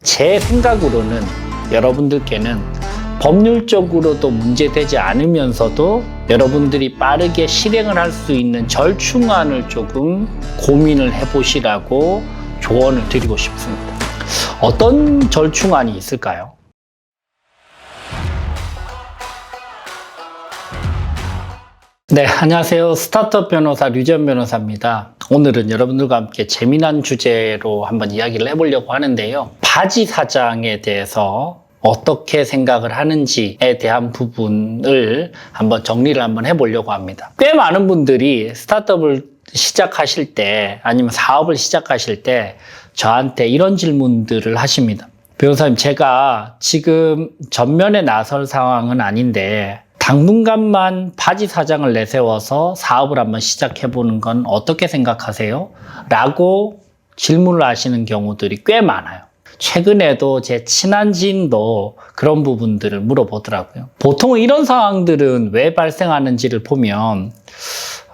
제 생각으로는 여러분들께는 법률적으로도 문제되지 않으면서도 여러분들이 빠르게 실행을 할 수 있는 절충안을 조금 고민을 해보시라고 조언을 드리고 싶습니다. 어떤 절충안이 있을까요? 네, 안녕하세요. 스타트업 변호사 류지연 변호사입니다. 오늘은 여러분들과 함께 재미난 주제로 한번 이야기를 해보려고 하는데요. 바지 사장에 대해서 어떻게 생각을 하는지에 대한 부분을 한번 정리를 한번 해보려고 합니다. 꽤 많은 분들이 스타트업을 시작하실 때 아니면 사업을 시작하실 때 저한테 이런 질문들을 하십니다. 변호사님, 제가 지금 전면에 나설 상황은 아닌데 당분간만 바지 사장을 내세워서 사업을 한번 시작해보는 건 어떻게 생각하세요? 라고 질문을 하시는 경우들이 꽤 많아요. 최근에도 제 친한 지인도 그런 부분들을 물어보더라고요. 보통 이런 상황들은 왜 발생하는지를 보면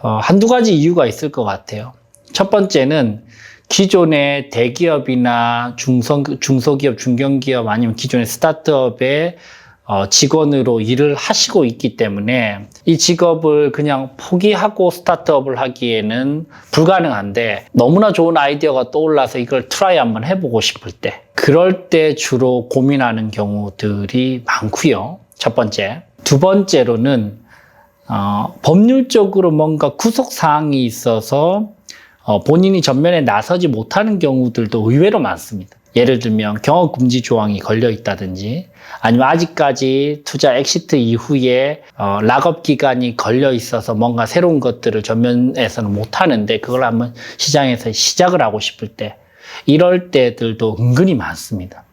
한두 가지 이유가 있을 것 같아요. 첫 번째는 기존의 대기업이나 중소기업, 중견기업 아니면 기존의 스타트업의 직원으로 일을 하시고 있기 때문에 이 직업을 그냥 포기하고 스타트업을 하기에는 불가능한데 너무나 좋은 아이디어가 떠올라서 이걸 트라이 한번 해보고 싶을 때, 그럴 때 주로 고민하는 경우들이 많고요. 첫 번째. 두 번째로는 법률적으로 뭔가 구속사항이 있어서 본인이 전면에 나서지 못하는 경우들도 의외로 많습니다. 예를 들면 경영금지 조항이 걸려 있다든지, 아니면 아직까지 투자 엑시트 이후에 락업 기간이 걸려 있어서 뭔가 새로운 것들을 전면에서는 못 하는데 그걸 한번 시장에서 시작을 하고 싶을 때, 이럴 때들도 은근히 많습니다.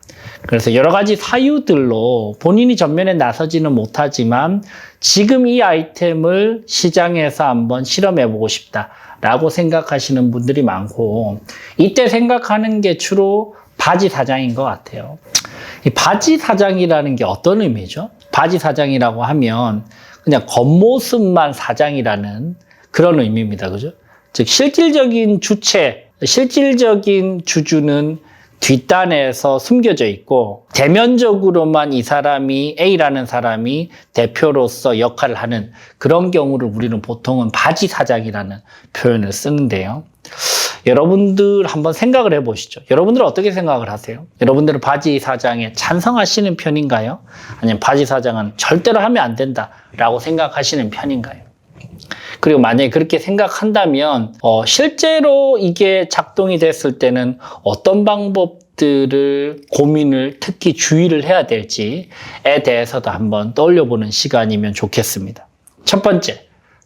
그래서 여러 가지 사유들로 본인이 전면에 나서지는 못하지만 지금 이 아이템을 시장에서 한번 실험해보고 싶다라고 생각하시는 분들이 많고, 이때 생각하는 게 주로 바지 사장인 것 같아요. 이 바지 사장이라는 게 어떤 의미죠? 바지 사장이라고 하면 그냥 겉모습만 사장이라는 그런 의미입니다. 그죠? 즉, 실질적인 주체, 실질적인 주주는 뒷단에서 숨겨져 있고, 대면적으로만 이 사람이, A라는 사람이 대표로서 역할을 하는 그런 경우를 우리는 보통은 바지 사장이라는 표현을 쓰는데요. 여러분들 한번 생각을 해보시죠. 여러분들은 어떻게 생각을 하세요? 여러분들은 바지 사장에 찬성하시는 편인가요? 아니면 바지 사장은 절대로 하면 안 된다라고 생각하시는 편인가요? 그리고 만약에 그렇게 생각한다면 실제로 이게 작동이 됐을 때는 어떤 방법들을 고민을, 특히 주의를 해야 될지에 대해서도 한번 떠올려보는 시간이면 좋겠습니다. 첫 번째,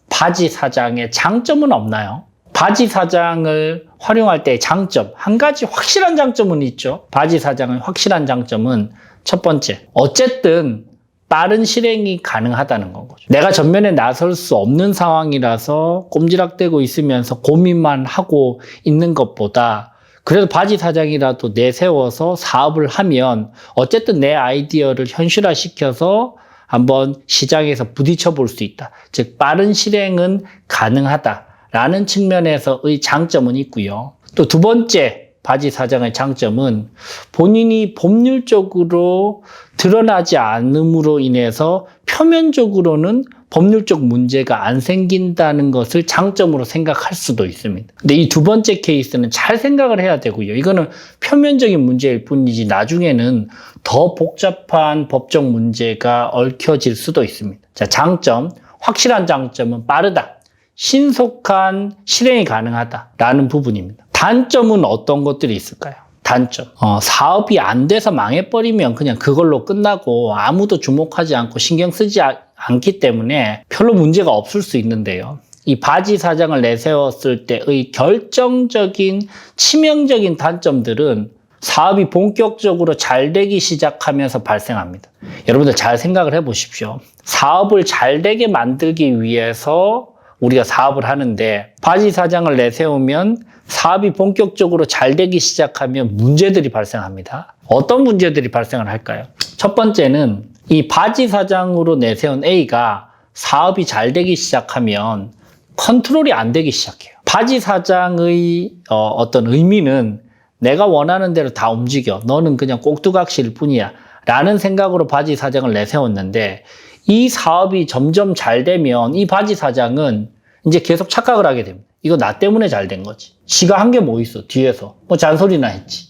바지 사장의 장점은 없나요? 바지 사장을 활용할 때의 장점, 한 가지 확실한 장점은 있죠. 바지 사장의 확실한 장점은 첫 번째, 어쨌든 빠른 실행이 가능하다는 거죠. 내가 전면에 나설 수 없는 상황이라서 꼼지락대고 있으면서 고민만 하고 있는 것보다 그래도 바지 사장이라도 내세워서 사업을 하면 어쨌든 내 아이디어를 현실화시켜서 한번 시장에서 부딪혀 볼 수 있다. 즉, 빠른 실행은 가능하다라는 측면에서의 장점은 있고요. 또 두 번째, 바지 사장의 장점은 본인이 법률적으로 드러나지 않음으로 인해서 표면적으로는 법률적 문제가 안 생긴다는 것을 장점으로 생각할 수도 있습니다. 근데 이 두 번째 케이스는 잘 생각을 해야 되고요. 이거는 표면적인 문제일 뿐이지 나중에는 더 복잡한 법적 문제가 얽혀질 수도 있습니다. 자, 장점, 확실한 장점은 빠르다, 신속한 실행이 가능하다라는 부분입니다. 단점은 어떤 것들이 있을까요? 단점. 사업이 안 돼서 망해버리면 그냥 그걸로 끝나고 아무도 주목하지 않고 신경 쓰지 않기 때문에 별로 문제가 없을 수 있는데요. 이 바지 사장을 내세웠을 때의 결정적인 치명적인 단점들은 사업이 본격적으로 잘 되기 시작하면서 발생합니다. 여러분들 잘 생각을 해보십시오. 사업을 잘 되게 만들기 위해서 우리가 사업을 하는데 바지 사장을 내세우면 사업이 본격적으로 잘 되기 시작하면 문제들이 발생합니다. 어떤 문제들이 발생을 할까요? 첫 번째는 이 바지 사장으로 내세운 A가 사업이 잘 되기 시작하면 컨트롤이 안 되기 시작해요. 바지 사장의 어떤 의미는 내가 원하는 대로 다 움직여. 너는 그냥 꼭두각시일 뿐이야. 라는 생각으로 바지 사장을 내세웠는데 이 사업이 점점 잘 되면 이 바지 사장은 이제 계속 착각을 하게 됩니다. 이거 나 때문에 잘 된 거지. 지가 한 게 뭐 있어, 뒤에서. 뭐 잔소리나 했지.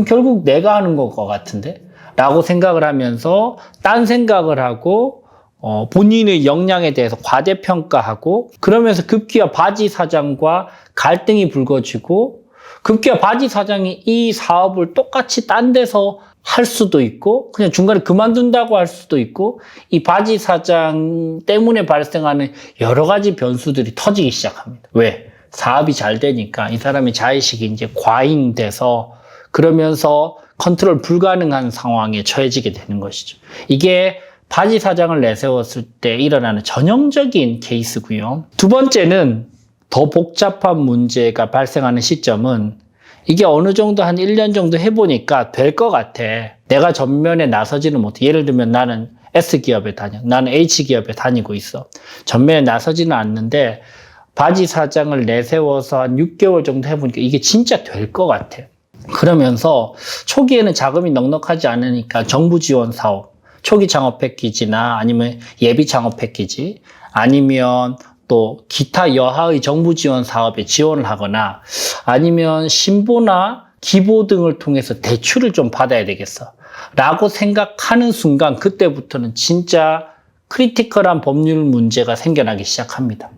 결국 내가 하는 것 같은데? 라고 생각을 하면서 딴 생각을 하고 본인의 역량에 대해서 과대평가하고 그러면서 급기야 바지 사장과 갈등이 불거지고 급기야 바지 사장이 이 사업을 똑같이 딴 데서 할 수도 있고 그냥 중간에 그만둔다고 할 수도 있고 이 바지 사장 때문에 발생하는 여러 가지 변수들이 터지기 시작합니다. 왜? 사업이 잘 되니까 이 사람의 자의식이 이제 과잉돼서 그러면서 컨트롤 불가능한 상황에 처해지게 되는 것이죠. 이게 바지 사장을 내세웠을 때 일어나는 전형적인 케이스고요. 두 번째는 더 복잡한 문제가 발생하는 시점은 이게 어느 정도 한 1년 정도 해보니까 될 것 같아. 내가 전면에 나서지는 못해. 예를 들면 나는 S기업에 다녀. 나는 H기업에 다니고 있어. 전면에 나서지는 않는데 바지 사장을 내세워서 한 6개월 정도 해보니까 이게 진짜 될 것 같아. 그러면서 초기에는 자금이 넉넉하지 않으니까 정부 지원 사업, 초기 창업 패키지나 아니면 예비 창업 패키지 아니면 또 기타 여하의 정부 지원 사업에 지원을 하거나 아니면 신보나 기보 등을 통해서 대출을 좀 받아야 되겠어 라고 생각하는 순간 그때부터는 진짜 크리티컬한 법률 문제가 생겨나기 시작합니다.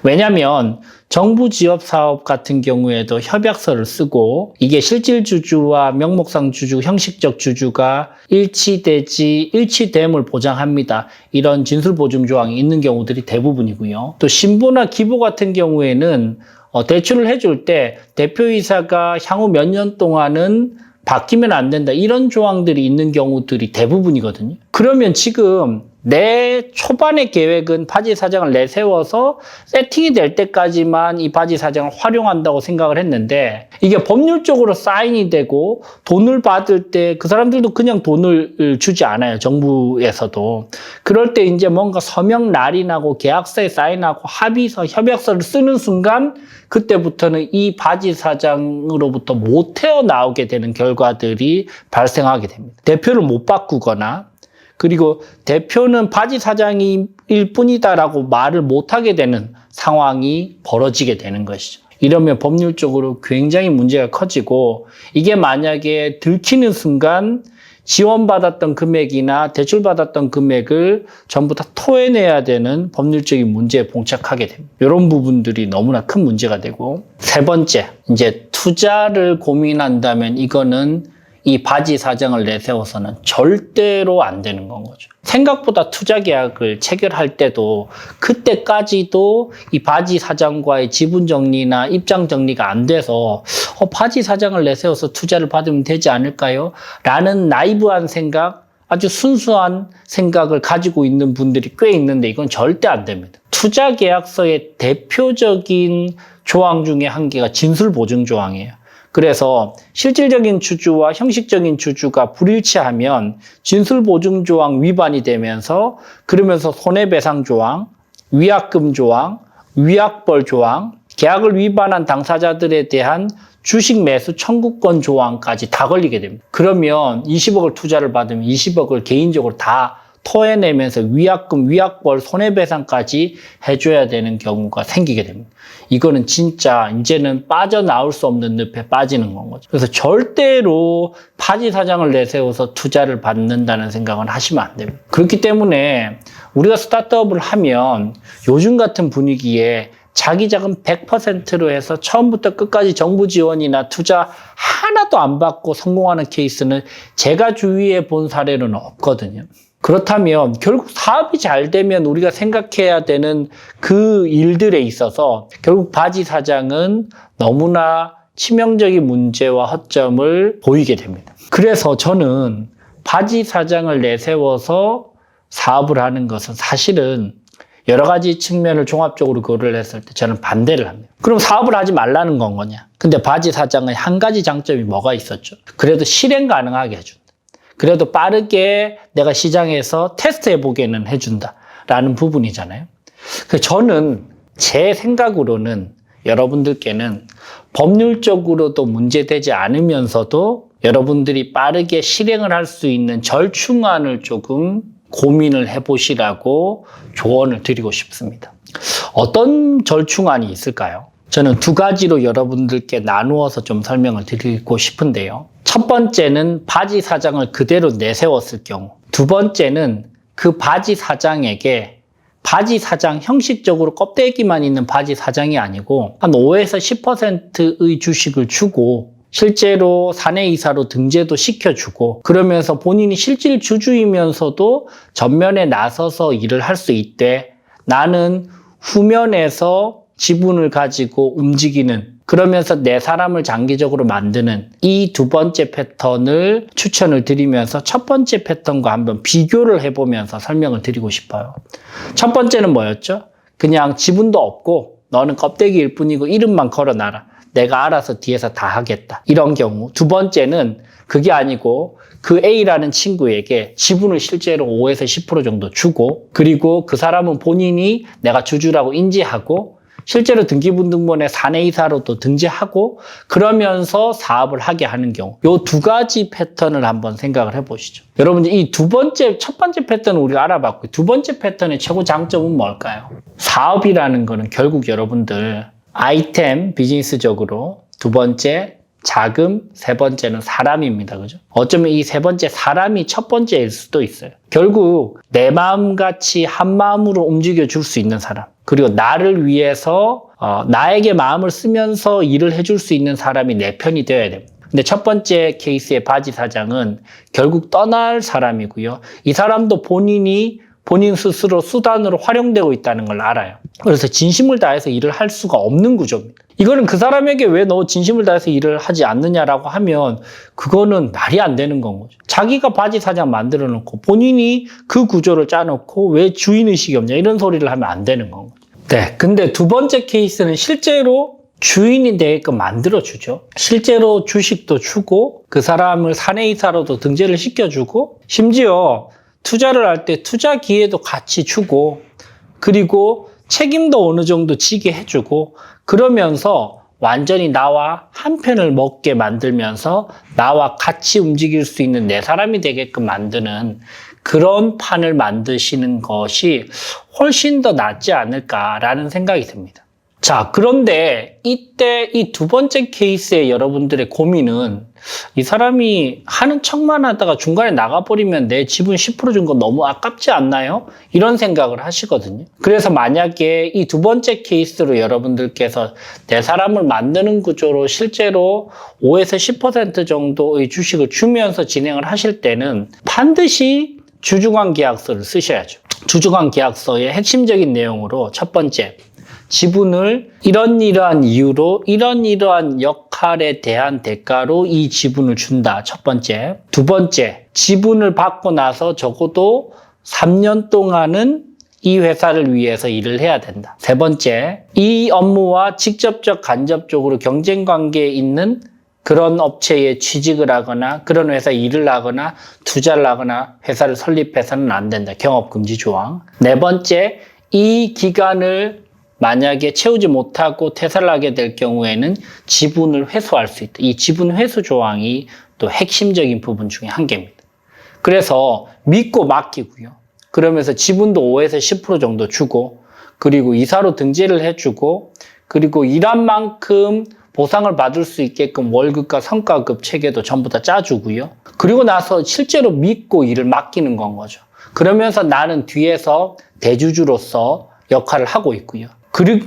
왜냐하면 정부 지원 사업 같은 경우에도 협약서를 쓰고 이게 실질 주주와 명목상 주주, 형식적 주주가 일치됨을 보장합니다. 이런 진술보증 조항이 있는 경우들이 대부분이고요. 또 신보나 기보 같은 경우에는 대출을 해줄 때 대표이사가 향후 몇 년 동안은 바뀌면 안 된다. 이런 조항들이 있는 경우들이 대부분이거든요. 그러면 지금 내 초반의 계획은 바지 사장을 내세워서 세팅이 될 때까지만 이 바지 사장을 활용한다고 생각을 했는데 이게 법률적으로 사인이 되고 돈을 받을 때 그 사람들도 그냥 돈을 주지 않아요. 정부에서도. 그럴 때 이제 뭔가 서명 날인하고 계약서에 사인하고 합의서, 협약서를 쓰는 순간 그때부터는 이 바지 사장으로부터 못 헤어나오게 되는 결과들이 발생하게 됩니다. 대표를 못 바꾸거나 그리고 대표는 바지 사장일 뿐이다라고 말을 못하게 되는 상황이 벌어지게 되는 것이죠. 이러면 법률적으로 굉장히 문제가 커지고 이게 만약에 들키는 순간 지원받았던 금액이나 대출받았던 금액을 전부 다 토해내야 되는 법률적인 문제에 봉착하게 됩니다. 이런 부분들이 너무나 큰 문제가 되고 세 번째, 이제 투자를 고민한다면 이거는 이 바지 사장을 내세워서는 절대로 안 되는 건 거죠. 생각보다 투자 계약을 체결할 때도 그때까지도 이 바지 사장과의 지분 정리나 입장 정리가 안 돼서 바지 사장을 내세워서 투자를 받으면 되지 않을까요? 라는 나이브한 생각, 아주 순수한 생각을 가지고 있는 분들이 꽤 있는데 이건 절대 안 됩니다. 투자 계약서의 대표적인 조항 중에 한 개가 진술 보증 조항이에요. 그래서 실질적인 주주와 형식적인 주주가 불일치하면 진술보증 조항 위반이 되면서 그러면서 손해배상 조항, 위약금 조항, 위약벌 조항, 계약을 위반한 당사자들에 대한 주식 매수 청구권 조항까지 다 걸리게 됩니다. 그러면 20억을 투자를 받으면 20억을 개인적으로 다 토해내면서 위약금, 위약벌, 손해배상까지 해줘야 되는 경우가 생기게 됩니다. 이거는 진짜 이제는 빠져나올 수 없는 늪에 빠지는 건 거죠. 그래서 절대로 바지 사장을 내세워서 투자를 받는다는 생각은 하시면 안 됩니다. 그렇기 때문에 우리가 스타트업을 하면 요즘 같은 분위기에 자기 자금 100%로 해서 처음부터 끝까지 정부 지원이나 투자 하나도 안 받고 성공하는 케이스는 제가 주위에 본 사례는 없거든요. 그렇다면 결국 사업이 잘 되면 우리가 생각해야 되는 그 일들에 있어서 결국 바지 사장은 너무나 치명적인 문제와 허점을 보이게 됩니다. 그래서 저는 바지 사장을 내세워서 사업을 하는 것은 사실은 여러 가지 측면을 종합적으로 고려를 했을 때 저는 반대를 합니다. 그럼 사업을 하지 말라는 건 거냐? 근데 바지 사장의 한 가지 장점이 뭐가 있었죠? 그래도 실행 가능하게 해준다. 그래도 빠르게 내가 시장에서 테스트해보게는 해준다라는 부분이잖아요. 그래서 저는 제 생각으로는 여러분들께는 법률적으로도 문제되지 않으면서도 여러분들이 빠르게 실행을 할 수 있는 절충안을 조금 고민을 해보시라고 조언을 드리고 싶습니다. 어떤 절충안이 있을까요? 저는 두 가지로 여러분들께 나누어서 좀 설명을 드리고 싶은데요. 첫 번째는 바지 사장을 그대로 내세웠을 경우, 두 번째는 그 바지 사장에게 바지 사장, 형식적으로 껍데기만 있는 바지 사장이 아니고 한 5에서 10%의 주식을 주고 실제로 사내이사로 등재도 시켜주고 그러면서 본인이 실질 주주이면서도 전면에 나서서 일을 할 수 있되 나는 후면에서 지분을 가지고 움직이는 그러면서 내 사람을 장기적으로 만드는 이 두 번째 패턴을 추천을 드리면서 첫 번째 패턴과 한번 비교를 해보면서 설명을 드리고 싶어요. 첫 번째는 뭐였죠? 그냥 지분도 없고 너는 껍데기일 뿐이고 이름만 걸어놔라. 내가 알아서 뒤에서 다 하겠다. 이런 경우. 두 번째는 그게 아니고 그 A라는 친구에게 지분을 실제로 5에서 10% 정도 주고 그리고 그 사람은 본인이 내가 주주라고 인지하고 실제로 등기부등본에 사내이사로도 등재하고 그러면서 사업을 하게 하는 경우 이 두 가지 패턴을 한번 생각을 해보시죠. 여러분 이 첫 번째 패턴은 우리가 알아봤고 두 번째 패턴의 최고 장점은 뭘까요? 사업이라는 거는 결국 여러분들 아이템 비즈니스적으로 두 번째 자금, 세 번째는 사람입니다. 그죠? 어쩌면 이 세 번째 사람이 첫 번째일 수도 있어요. 결국 내 마음같이 한 마음으로 움직여 줄 수 있는 사람. 그리고 나를 위해서 나에게 마음을 쓰면서 일을 해줄 수 있는 사람이 내 편이 되어야 됩니다. 근데 첫 번째 케이스의 바지 사장은 결국 떠날 사람이고요. 이 사람도 본인 스스로 수단으로 활용되고 있다는 걸 알아요. 그래서 진심을 다해서 일을 할 수가 없는 구조입니다. 이거는 그 사람에게 왜 너 진심을 다해서 일을 하지 않느냐라고 하면 그거는 말이 안 되는 건 거죠. 자기가 바지 사장 만들어 놓고 본인이 그 구조를 짜놓고 왜 주인의식이 없냐 이런 소리를 하면 안 되는 건 거죠. 네, 근데 두 번째 케이스는 실제로 주인이 되게끔 만들어주죠. 실제로 주식도 주고 그 사람을 사내이사로도 등재를 시켜주고 심지어 투자를 할 때 투자 기회도 같이 주고 그리고 책임도 어느 정도 지게 해주고 그러면서 완전히 나와 한 편을 먹게 만들면서 나와 같이 움직일 수 있는 내 사람이 되게끔 만드는 그런 판을 만드시는 것이 훨씬 더 낫지 않을까라는 생각이 듭니다. 자, 그런데 이때 이 두 번째 케이스의 여러분들의 고민은 이 사람이 하는 척만 하다가 중간에 나가버리면 내 지분 10% 준 거 너무 아깝지 않나요? 이런 생각을 하시거든요. 그래서 만약에 이 두 번째 케이스로 여러분들께서 내 사람을 만드는 구조로 실제로 5에서 10% 정도의 주식을 주면서 진행을 하실 때는 반드시 주주관 계약서를 쓰셔야죠. 주주관 계약서의 핵심적인 내용으로 첫 번째, 지분을 이러한 이유로 이러한 역할에 대한 대가로 이 지분을 준다. 첫 번째. 두 번째, 지분을 받고 나서 적어도 3년 동안은 이 회사를 위해서 일을 해야 된다. 세 번째, 이 업무와 직접적 간접적으로 경쟁 관계에 있는 그런 업체에 취직을 하거나 그런 회사에 일을 하거나 투자를 하거나 회사를 설립해서는 안 된다. 경업금지 조항. 네 번째, 이 기간을 만약에 채우지 못하고 퇴사를 하게 될 경우에는 지분을 회수할 수 있다. 이 지분 회수 조항이 또 핵심적인 부분 중에 한 개입니다. 그래서 믿고 맡기고요. 그러면서 지분도 5에서 10% 정도 주고 그리고 이사로 등재를 해주고 그리고 일한 만큼 보상을 받을 수 있게끔 월급과 성과급 체계도 전부 다 짜주고요. 그리고 나서 실제로 믿고 일을 맡기는 건 거죠. 그러면서 나는 뒤에서 대주주로서 역할을 하고 있고요.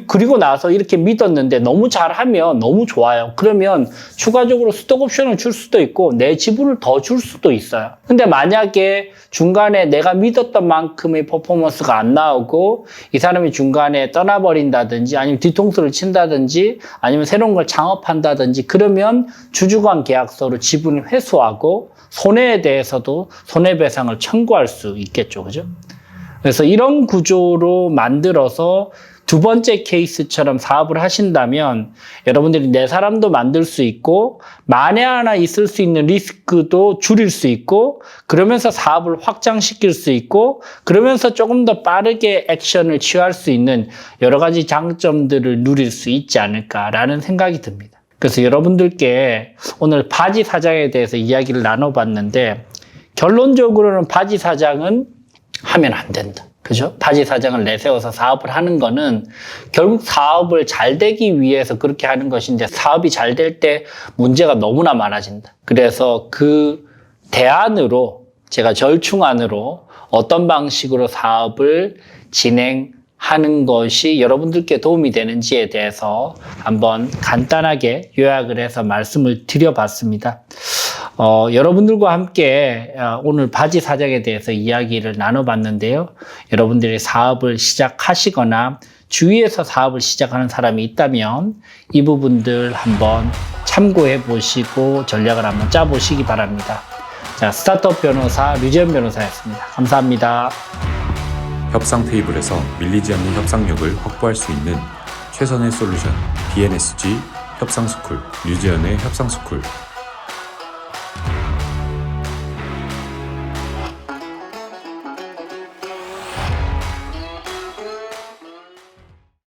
그리고 나서 이렇게 믿었는데 너무 잘하면 너무 좋아요. 그러면 추가적으로 스톡 옵션을 줄 수도 있고 내 지분을 더 줄 수도 있어요. 근데 만약에 중간에 내가 믿었던 만큼의 퍼포먼스가 안 나오고 이 사람이 중간에 떠나버린다든지 아니면 뒤통수를 친다든지 아니면 새로운 걸 창업한다든지 그러면 주주관 계약서로 지분을 회수하고 손해에 대해서도 손해배상을 청구할 수 있겠죠. 그죠? 그래서 이런 구조로 만들어서 두 번째 케이스처럼 사업을 하신다면 여러분들이 네 사람도 만들 수 있고 만에 하나 있을 수 있는 리스크도 줄일 수 있고 그러면서 사업을 확장시킬 수 있고 그러면서 조금 더 빠르게 액션을 취할 수 있는 여러 가지 장점들을 누릴 수 있지 않을까라는 생각이 듭니다. 그래서 여러분들께 오늘 바지 사장에 대해서 이야기를 나눠봤는데 결론적으로는 바지 사장은 하면 안 된다. 그죠? 바지 사장을 내세워서 사업을 하는 거는 결국 사업을 잘 되기 위해서 그렇게 하는 것인데 사업이 잘 될 때 문제가 너무나 많아진다. 그래서 그 대안으로 제가 절충안으로 어떤 방식으로 사업을 진행하는 것이 여러분들께 도움이 되는지에 대해서 한번 간단하게 요약을 해서 말씀을 드려봤습니다. 여러분들과 함께 오늘 바지 사장에 대해서 이야기를 나눠봤는데요. 여러분들이 사업을 시작하시거나 주위에서 사업을 시작하는 사람이 있다면 이 부분들 한번 참고해 보시고 전략을 한번 짜보시기 바랍니다. 자, 스타트업 변호사 류재현 변호사였습니다. 감사합니다. 협상 테이블에서 밀리지 않는 협상력을 확보할 수 있는 최선의 솔루션 BNSG 협상스쿨 류재현의 협상스쿨